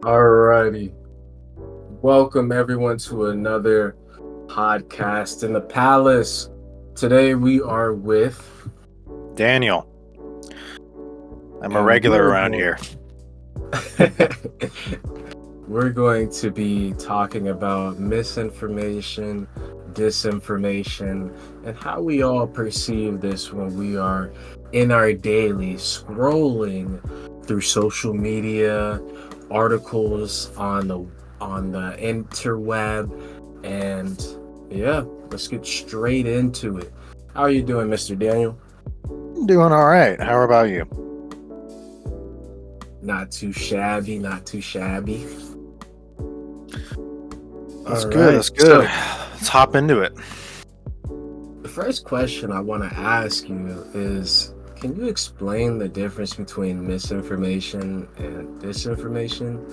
Alrighty. Welcome everyone to another podcast in the palace. Today we are with Daniel, I'm a and regular around here. we're going to be talking about misinformation, disinformation, and how we all perceive this when we are in our daily scrolling through social media, articles on the interweb, and yeah, let's get straight into it. How are you doing, Mr. Daniel? Doing all right. How about you? Not too shabby, not too shabby. That's All good. right. That's good. Let's hop into it. The first question I want to ask you is, can you explain the difference between misinformation and disinformation?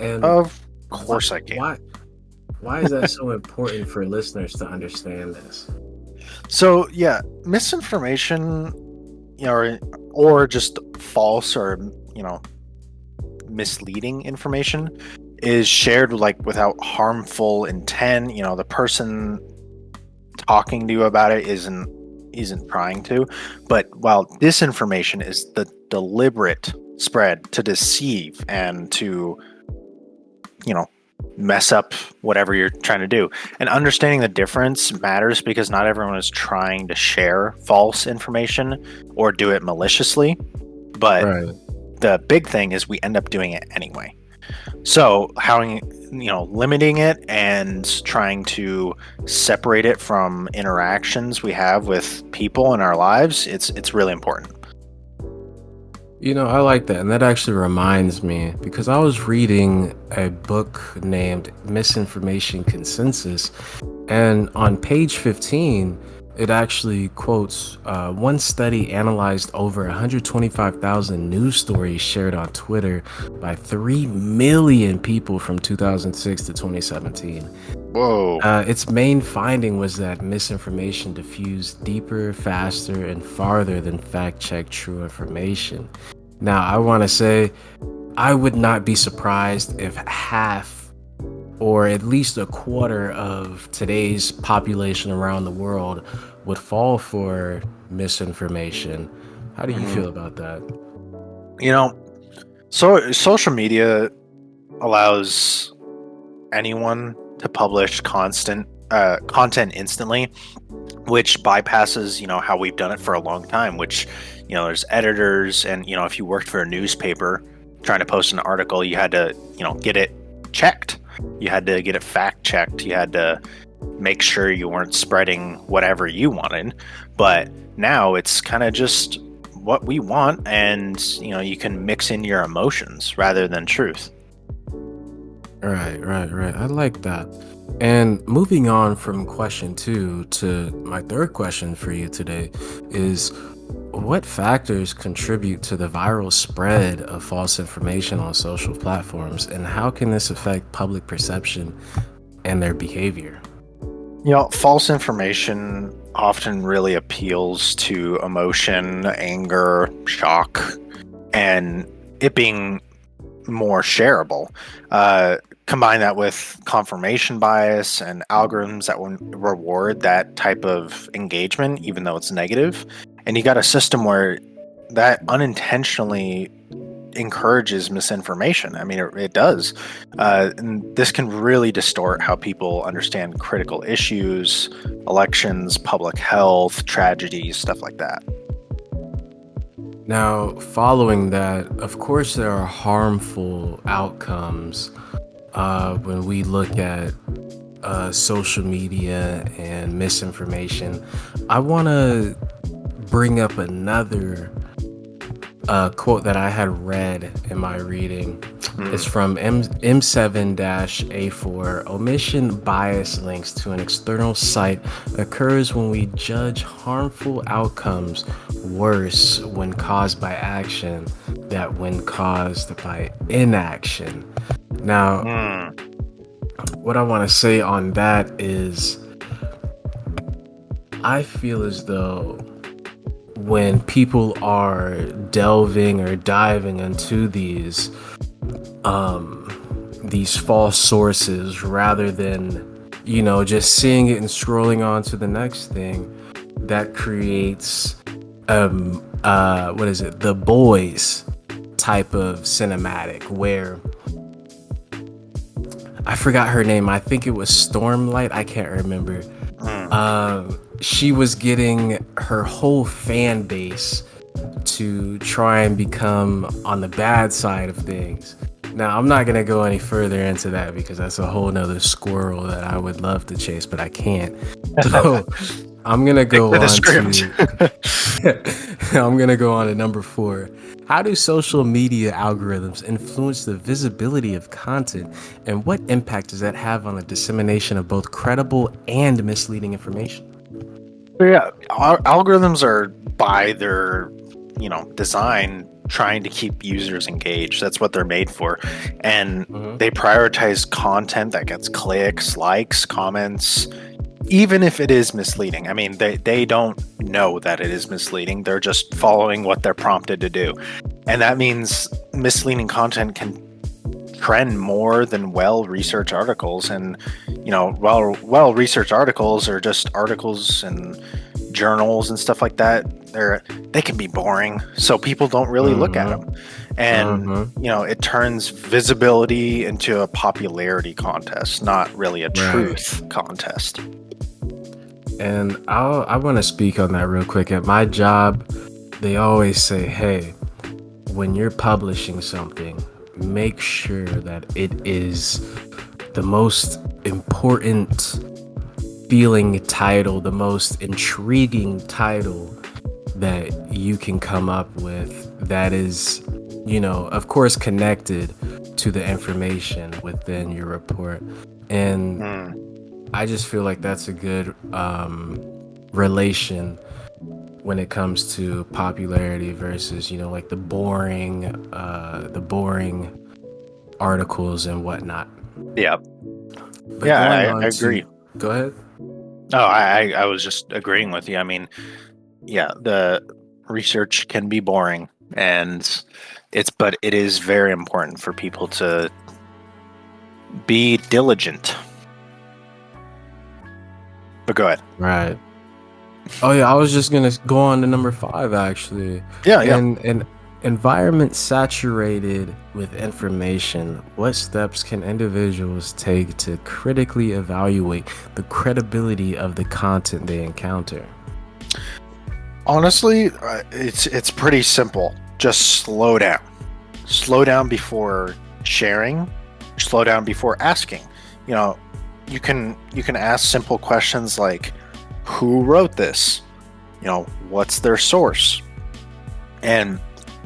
And Of why course I can. why is that so important for listeners to understand this? So yeah, misinformation, or just false or misleading information is shared like without harmful intent. The person talking to you about it isn't trying to, but while disinformation is the deliberate spread to deceive and to you know mess up whatever you're trying to do. And understanding the difference matters because not everyone is trying to share false information or do it maliciously, but Right. the big thing is we end up doing it anyway. So how limiting it and trying to separate it from interactions we have with people in our lives, it's really important. I like that. And that actually reminds me because I was reading a book named Misinformation Consensus. And on page 15, it actually quotes one study analyzed over 125,000 news stories shared on Twitter by 3 million people from 2006 to 2017. Whoa. Its main finding was that misinformation diffused deeper, faster, and farther than fact checked true information. Now, I want to say I would not be surprised if half or at least a quarter of today's population around the world would fall for misinformation. How do you Mhm. feel about that? So social media allows anyone to publish constant content instantly, which bypasses how we've done it for a long time. Which there's editors, and if you worked for a newspaper trying to post an article, you had to get it checked. You had to get it fact checked. You had to make sure you weren't spreading whatever you wanted. But now it's kind of just what we want, and you can mix in your emotions rather than truth. Right. I like that. And moving on from question two to my third question for you today is, what factors contribute to the viral spread of false information on social platforms, and how can this affect public perception and their behavior? False information often really appeals to emotion, anger, shock, and it being more shareable. Combine that with confirmation bias and algorithms that will reward that type of engagement, even though it's negative. And you got a system where that unintentionally encourages misinformation. I mean, it does. And this can really distort how people understand critical issues, elections, public health, tragedies, stuff like that. Now, following that, of course, there are harmful outcomes when we look at social media and misinformation. I want to bring up another quote that I had read in my reading. It's from M7-A4. Omission bias links to an external site occurs when we judge harmful outcomes worse when caused by action than when caused by inaction. Now, Mm. what I want to say on that is I feel as though when people are delving or diving into these these false sources rather than, just seeing it and scrolling on to the next thing. That creates what is it, The Boys type of cinematic, where I forgot her name. I think it was Stormlight. I can't remember. She was getting her whole fan base to try and become on the bad side of things. Now, I'm not going to go any further into that because that's a whole nother squirrel that I would love to chase, but I can't. So I'm going to go on to I'm going to go on to number 4. How do social media algorithms influence the visibility of content, and what impact does that have on the dissemination of both credible and misleading information? Yeah, algorithms are by their, design trying to keep users engaged. That's what they're made for. And they prioritize content that gets clicks, likes, comments, even if it is misleading. I mean, they don't know that it is misleading. They're just following what they're prompted to do. And that means misleading content can trend more than well-researched articles. And, well-researched articles are just articles and journals and stuff like that. They can be boring, so people don't really look at them. And, it turns visibility into a popularity contest, not really a truth contest. And I want to speak on that real quick. At my job, they always say, hey, when you're publishing something, make sure that it is the most important feeling title, the most intriguing title that you can come up with that is, of course, connected to the information within your report. And I just feel like that's a good relation when it comes to popularity versus, like the boring articles and whatnot. Yeah. But I agree. Go ahead. Oh, I was just agreeing with you. I mean, the research can be boring, but it is very important for people to be diligent. But go ahead. Right. Oh yeah, I was just gonna go on to number 5 actually. Yeah. And environment saturated with information. What steps can individuals take to critically evaluate the credibility of the content they encounter? Honestly, it's pretty simple. Just slow down. Slow down before sharing. Slow down before asking. You can ask simple questions like, who wrote this? What's their source? And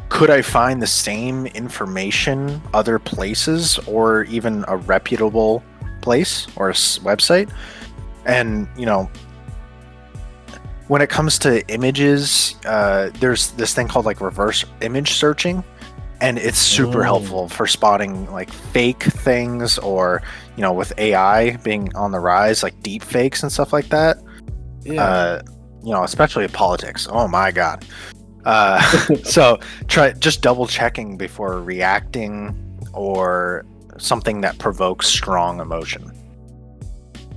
could I find the same information other places, or even a reputable place or a website? And when it comes to images, there's this thing called like reverse image searching, and it's super helpful for spotting like fake things, or with AI being on the rise, like deep fakes and stuff like that. Especially in politics. Oh my god. So try just double checking before reacting, or something that provokes strong emotion.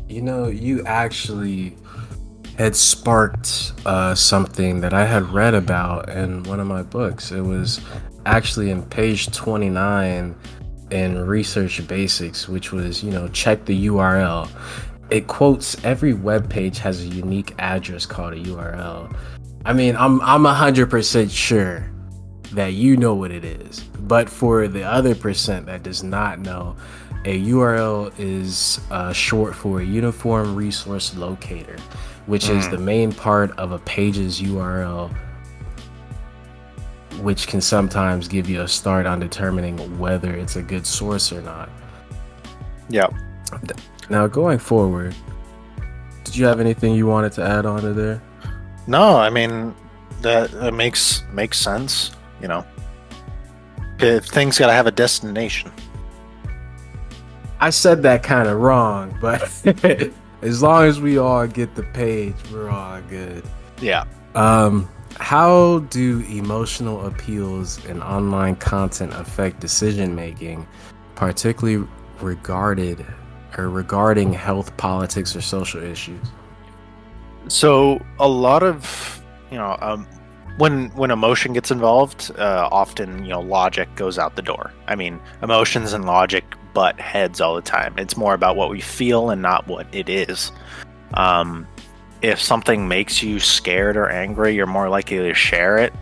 You actually had sparked something that I had read about in one of my books. It was actually in page 29 in Research Basics, which was, check the URL. It quotes every web page has a unique address called a URL. I mean, I'm 100% sure that you know what it is, but for the other percent that does not know, a URL is short for a Uniform Resource Locator, which is the main part of a page's URL, which can sometimes give you a start on determining whether it's a good source or not. Yeah. Now, going forward, did you have anything you wanted to add on to there? No, I mean, that makes sense. Things gotta have a destination. I said that kind of wrong, but as long as we all get the page, we're all good. Yeah. How do emotional appeals in online content affect decision making, particularly regarded or regarding health, politics, or social issues? So a lot of when emotion gets involved, often logic goes out the door. I mean, emotions and logic butt heads all the time. It's more about what we feel and not what it is. Um, if something makes you scared or angry, you're more likely to share it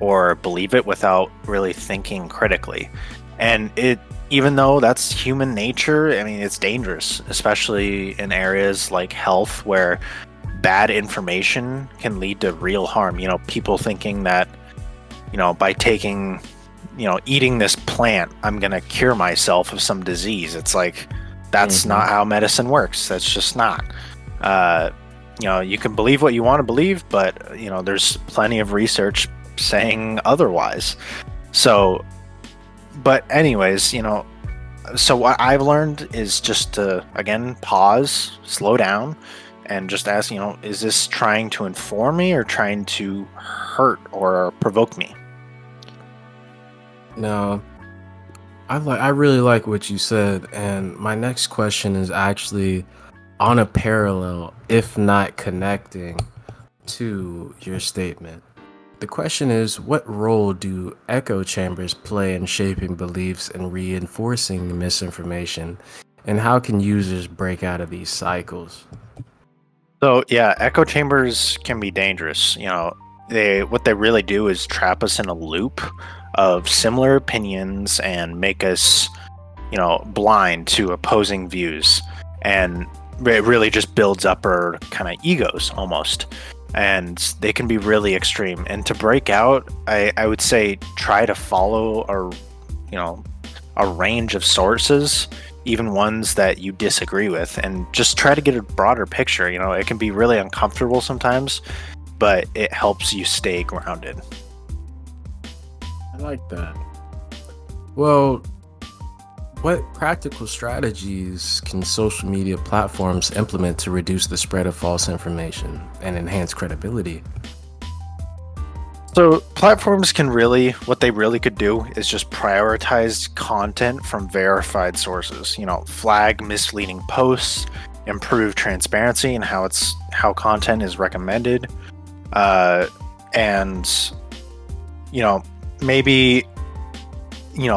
or believe it without really thinking critically. And even though that's human nature, I mean, it's dangerous, especially in areas like health where bad information can lead to real harm. People thinking that, by taking, eating this plant, I'm going to cure myself of some disease. It's like, that's not how medicine works. That's just not. You can believe what you want to believe, but, there's plenty of research saying otherwise. So, but anyways, so what I've learned is just to, again, pause, slow down, and just ask, is this trying to inform me or trying to hurt or provoke me? Now, I really like what you said, and my next question is actually on a parallel, if not connecting to your statement. The question is, what role do echo chambers play in shaping beliefs and reinforcing misinformation? And how can users break out of these cycles? So yeah, echo chambers can be dangerous. What they really do is trap us in a loop of similar opinions and make us, blind to opposing views. And it really just builds up our kind of egos almost. And they can be really extreme. And to break out, I would say try to follow a range of sources, even ones that you disagree with, and just try to get a broader picture. It can be really uncomfortable sometimes, but it helps you stay grounded. I like that. Well, what practical strategies can social media platforms implement to reduce the spread of false information and enhance credibility? So platforms what they really could do is just prioritize content from verified sources, flag misleading posts, improve transparency in how content is recommended. And, maybe,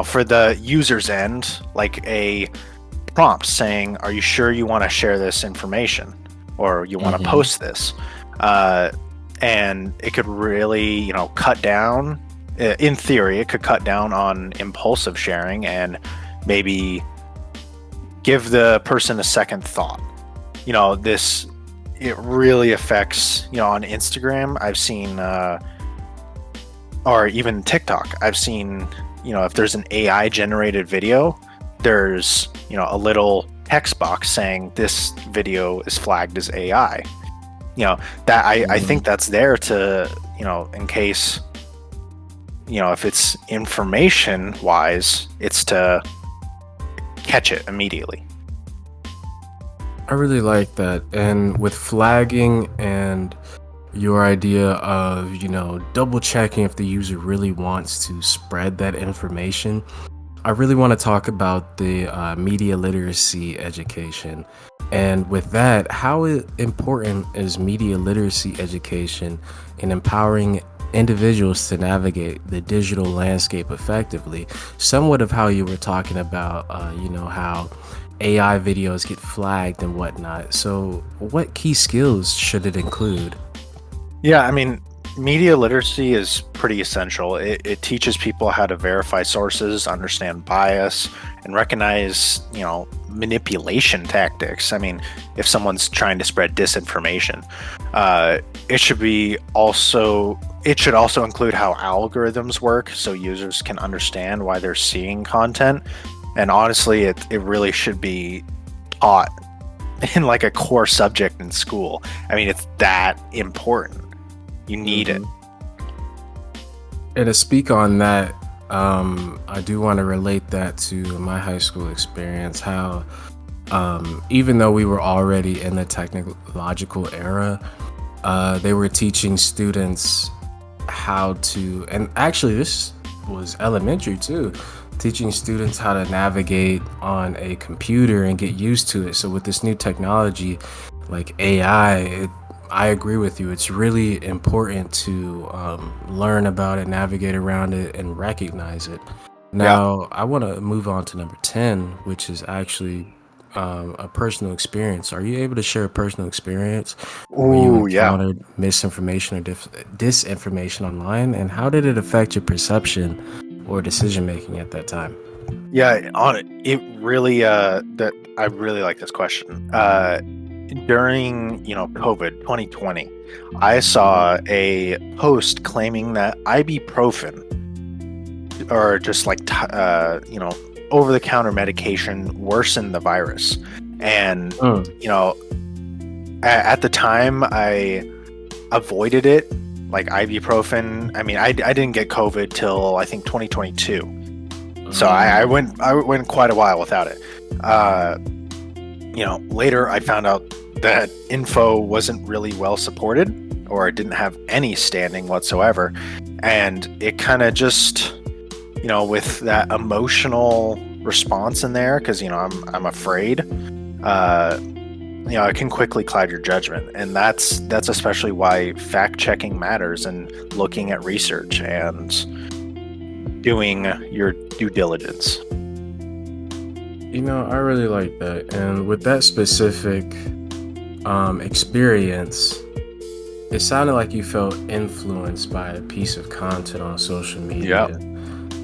for the user's end, like a prompt saying, are you sure you want to share this information or you want to post this? And it could really, cut down, in theory, it could cut down on impulsive sharing and maybe give the person a second thought. It really affects, on Instagram, I've seen, or even TikTok, I've seen, if there's an AI generated video, there's, a little text box saying this video is flagged as AI. That I think that's there to, in case, if it's information wise, it's to catch it immediately. I really like that. And with flagging and your idea of, double checking if the user really wants to spread that information, I really want to talk about the media literacy education. And with that, how important is media literacy education in empowering individuals to navigate the digital landscape effectively? Somewhat of how you were talking about, how AI videos get flagged and whatnot. So what key skills should it include? Yeah, I mean, media literacy is pretty essential. It teaches people how to verify sources, understand bias, and recognize, manipulation tactics. I mean, if someone's trying to spread disinformation, it should also include how algorithms work so users can understand why they're seeing content. And honestly, it really should be taught in like a core subject in school. I mean, it's that important. You need it. And to speak on that, I do want to relate that to my high school experience, how even though we were already in the technological era, they were teaching students how to, and actually this was elementary too, teaching students how to navigate on a computer and get used to it. So with this new technology like AI, I agree with you. It's really important to learn about it, navigate around it, and recognize it. Yeah. Now, I want to move on to number 10, which is actually a personal experience. Are you able to share a personal experience where you Ooh, yeah. encountered misinformation or disinformation online, and how did it affect your perception or decision making at that time? Yeah, on it really that I really like this question. During, COVID 2020, I saw a post claiming that ibuprofen or just like over the counter medication worsened the virus. And Mm, at the time I avoided it, like ibuprofen. I mean, I didn't get COVID till I think 2022. So I went quite a while without it. Uh, Later I found out that info wasn't really well supported, or it didn't have any standing whatsoever, and it kind of just, with that emotional response in there, because I'm afraid. It can quickly cloud your judgment, and that's especially why fact checking matters, and looking at research and doing your due diligence. I really like that. And with that specific experience, it sounded like you felt influenced by a piece of content on social media.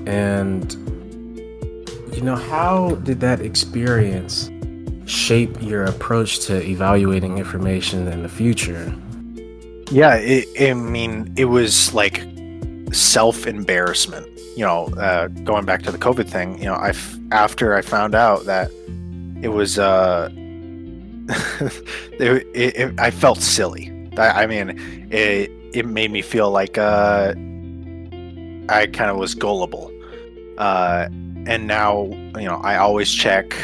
And, how did that experience shape your approach to evaluating information in the future? Yeah, it was like self-embarrassment. Going back to the COVID thing, after I found out that it was, I felt silly. I mean, it made me feel like I kind of was gullible. And now, I always check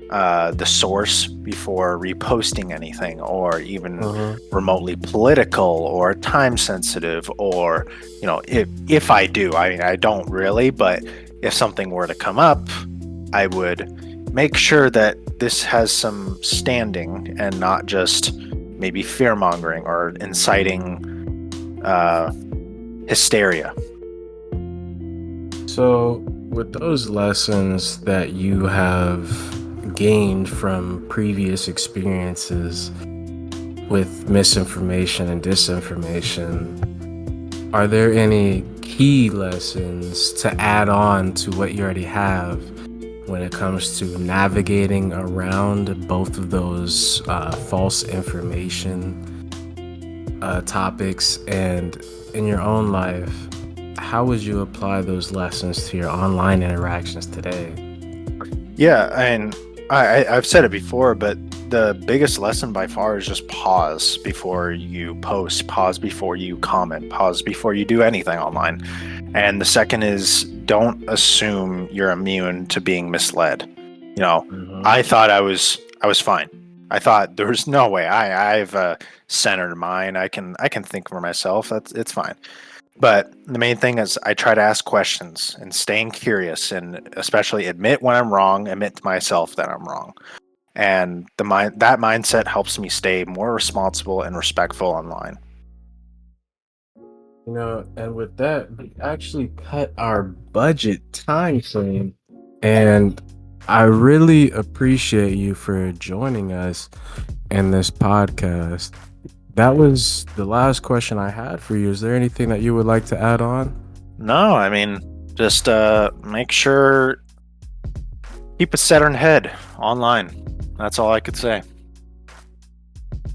the source before reposting anything, or even remotely political or time sensitive, or if I do, I mean, I don't really, but if something were to come up, I would make sure that this has some standing and not just maybe fear mongering or inciting hysteria. So, with those lessons that you have gained from previous experiences with misinformation and disinformation, are there any key lessons to add on to what you already have when it comes to navigating around both of those false information topics? And in your own life, how would you apply those lessons to your online interactions today? Yeah, and I've said it before, but the biggest lesson by far is just pause before you post, pause before you comment, pause before you do anything online. And the second is, don't assume you're immune to being misled. I thought I was fine. I thought there was no way. I've a centered mind. I can think for myself. It's fine. But the main thing is, I try to ask questions and staying curious, and especially admit when I'm wrong, admit to myself that I'm wrong. And that mindset helps me stay more responsible and respectful online. And with that, we actually cut our budget time frame. And I really appreciate you for joining us in this podcast. That was the last question I had for you. Is there anything that you would like to add on? No, I mean, just make sure, keep a Saturn head online. That's all I could say.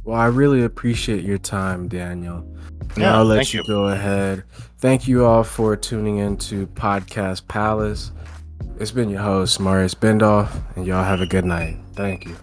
Well, I really appreciate your time, Daniel. And Yeah, I'll let thank you you. go ahead. Thank you all for tuning into Podcast Palace. It's been your host, Marius Bendoff, and y'all have a good night. Thank you.